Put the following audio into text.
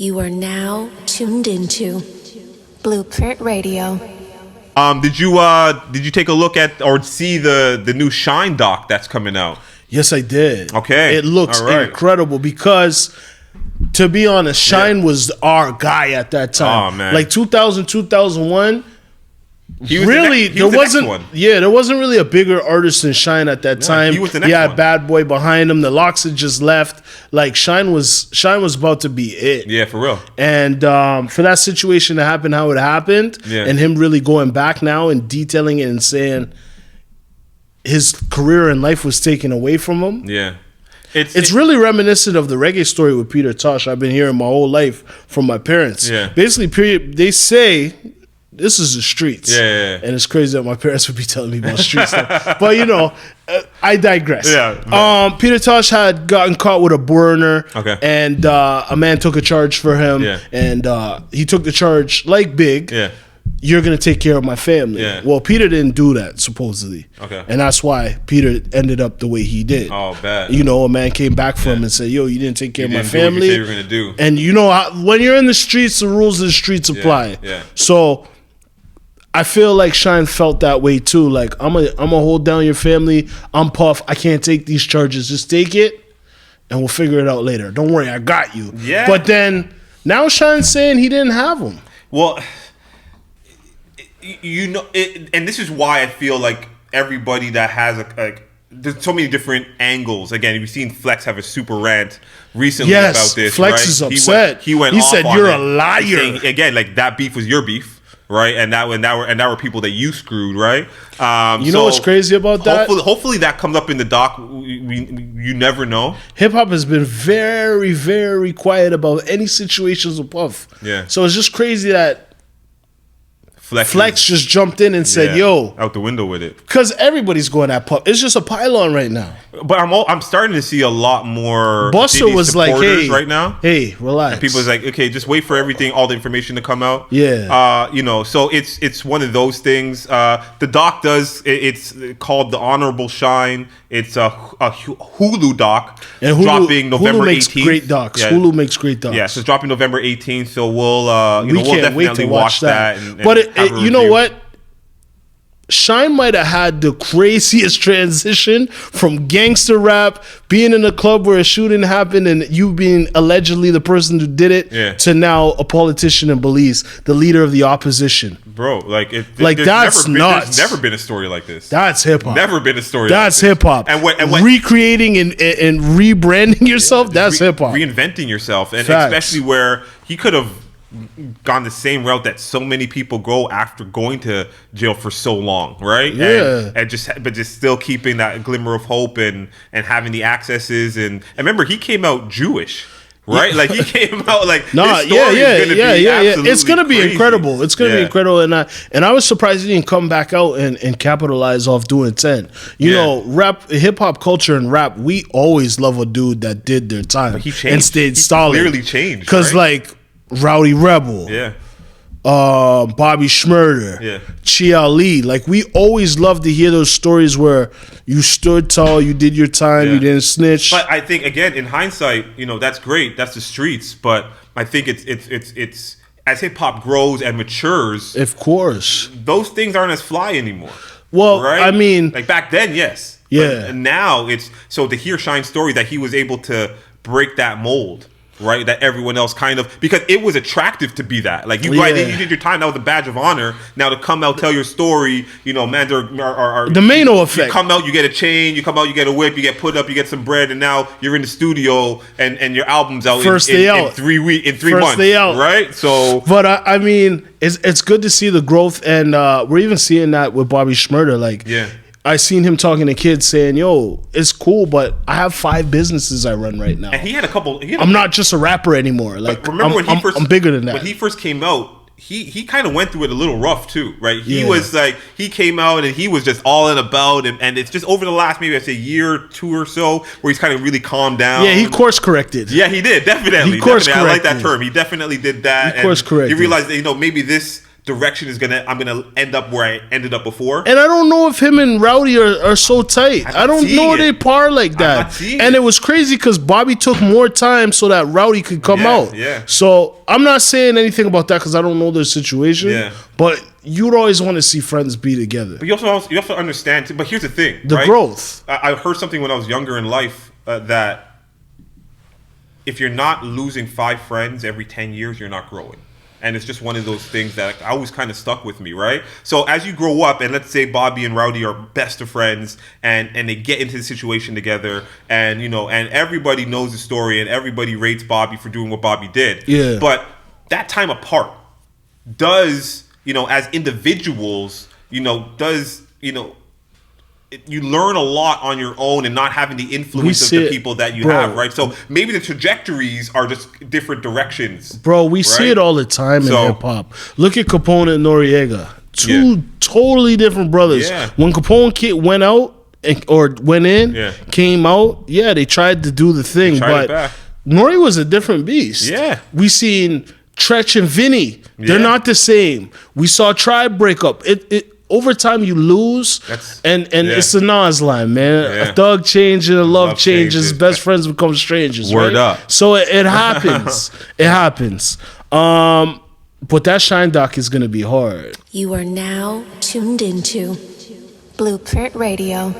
You are now tuned into Blueprint Radio. Did you take a look at or see the new Shine doc that's coming out? Yes, I did. Okay. It looks incredible because, to be honest, Shine was our guy at that time. Oh, man. Like 2000, 2001. There wasn't really a bigger artist than Shine at that time. He was the next had one. Bad Boy behind him. The Locks had just left. Like Shine was about to be it. Yeah, for real. And for that situation to happen how it happened, and him really going back now and detailing it and saying his career in life was taken away from him. Yeah. It's really reminiscent of the reggae story with Peter Tosh I've been hearing my whole life from my parents. Yeah. Basically, they say this is the streets. Yeah. And it's crazy that my parents would be telling me about street stuff. But, I digress. Yeah. Peter Tosh had gotten caught with a burner. Okay. And a man took a charge for him. Yeah. And he took the charge like Big. Yeah. You're going to take care of my family. Yeah. Well, Peter didn't do that, supposedly. Okay. And that's why Peter ended up the way he did. Oh, bad. A man came back for him and said, yo, you didn't take care of my family. You didn't do what you said you were going to do. And when you're in the streets, the rules of the streets apply. Yeah. So I feel like Shine felt that way too. Like, I'm gonna hold down your family. I'm Puff. I can't take these charges. Just take it and we'll figure it out later. Don't worry, I got you. Yeah. But then now Shine's saying he didn't have them. Well, and this is why I feel like everybody that has there's so many different angles. Again, we've seen Flex have a super rant recently about this. Flex right? is upset. He He said, off "You're on a it, liar." saying, again, like that beef was your beef, right? And that were people that you screwed, right? You know what's crazy about that? Hopefully that comes up in the doc. You never know. Hip hop has been very, very quiet about any situations with Puff. Yeah. So it's just crazy that Flex just jumped in and said, "Yo, out the window with it," because everybody's going at Puff. It's just a pylon right now. But I'm starting to see a lot more. Buster Diddy was like, supporters "Hey, right now, hey, relax." And people's like, "Okay, just wait for everything, all the information to come out." Yeah. So it's one of those things. The doc it's called The Honorable Shine. It's a Hulu doc, and Hulu, dropping November 18th. Hulu makes great docs. Yeah. Hulu makes great docs. Yeah, so it's dropping November 18th. So we'll we can't definitely wait to watch that. But you know what? Shine might have had the craziest transition from gangster rap, being in a club where a shooting happened and you being allegedly the person who did it, to now a politician in Belize, the leader of the opposition. Bro, that's nuts. There's never been a story like this. That's hip hop. Never been a story that's like this. Hip hop. And when recreating and rebranding yourself, that's hip hop. Reinventing yourself. And Facts. Especially where he could have gone the same route that so many people go after going to jail for so long, right? Yeah. And just still keeping that glimmer of hope and having the accesses and remember he came out Jewish. Right, like he came out like It's gonna be crazy. incredible. It's gonna be incredible, and I was surprised he didn't come back out and capitalize off doing 10. You know, rap, hip hop culture and rap. We always love a dude that did their time and stayed solid. Clearly changed because like Rowdy Rebel, Bobby Shmurda, Chi Ali. Like we always love to hear those stories where you stood tall, you did your time, you didn't snitch. But I think again, in hindsight, that's great. That's the streets. But I think it's as hip hop grows and matures. Of course, those things aren't as fly anymore. Well, right? I mean, like back then, yes. Yeah. But now it's so to hear Shine's story that he was able to break that mold. Right, that everyone else kind of because it was attractive to be that like you did your time, that was a badge of honor. Now to come out, tell your story, man, are the main effect. You come out, you get a chain. You come out, you get a whip. You get put up, you get some bread, and now you're in the studio and your album's out in 3 weeks, in 3 months, day out. Right? So, but I mean, it's good to see the growth, and we're even seeing that with Bobby Shmurda. Like, I seen him talking to kids saying, "Yo, it's cool, but I have 5 businesses I run right now." And he had a couple. I'm not just a rapper anymore. Like, remember when I'm bigger than that. When he first came out, he kind of went through it a little rough too, right? He was like, he came out and he was just all in about, and it's just over the last maybe I'd say year or two or so where he's kind of really calmed down. Yeah, he course corrected. Yeah, he did definitely. He course corrected. I like that term. He definitely did that. He course corrected. He realized that maybe this direction I'm gonna end up where I ended up before. And I don't know if him and Rowdy are so tight. I don't know they par like that. And it was crazy because Bobby took more time so that Rowdy could come out. Yeah. So I'm not saying anything about that because I don't know their situation. Yeah. But you'd always want to see friends be together. But you have to understand too, but here's the thing. The growth. I heard something when I was younger in life that if you're not losing 5 friends every 10 years, you're not growing. And it's just one of those things that always kind of stuck with me, right? So as you grow up, and let's say Bobby and Rowdy are best of friends, and they get into the situation together, and and everybody knows the story, and everybody rates Bobby for doing what Bobby did. Yeah. But that time apart does, as individuals, you learn a lot on your own and not having the influence of the people that you have, right? So maybe the trajectories are just different directions. Bro, we see it all the time in hip-hop. Look at Capone and Noriega. Two totally different brothers. Yeah. When Capone went out, or went in, came out, they tried to do the thing. But Nori was a different beast. Yeah. We seen Tretch and Vinny. They're not the same. We saw Tribe break up. Over time, you lose, and it's a Nas line, man. Yeah. A thug changes, a love changes, best friends become strangers. Word up. So it happens. It happens. But that Shine doc is going to be hard. You are now tuned into Blueprint Radio.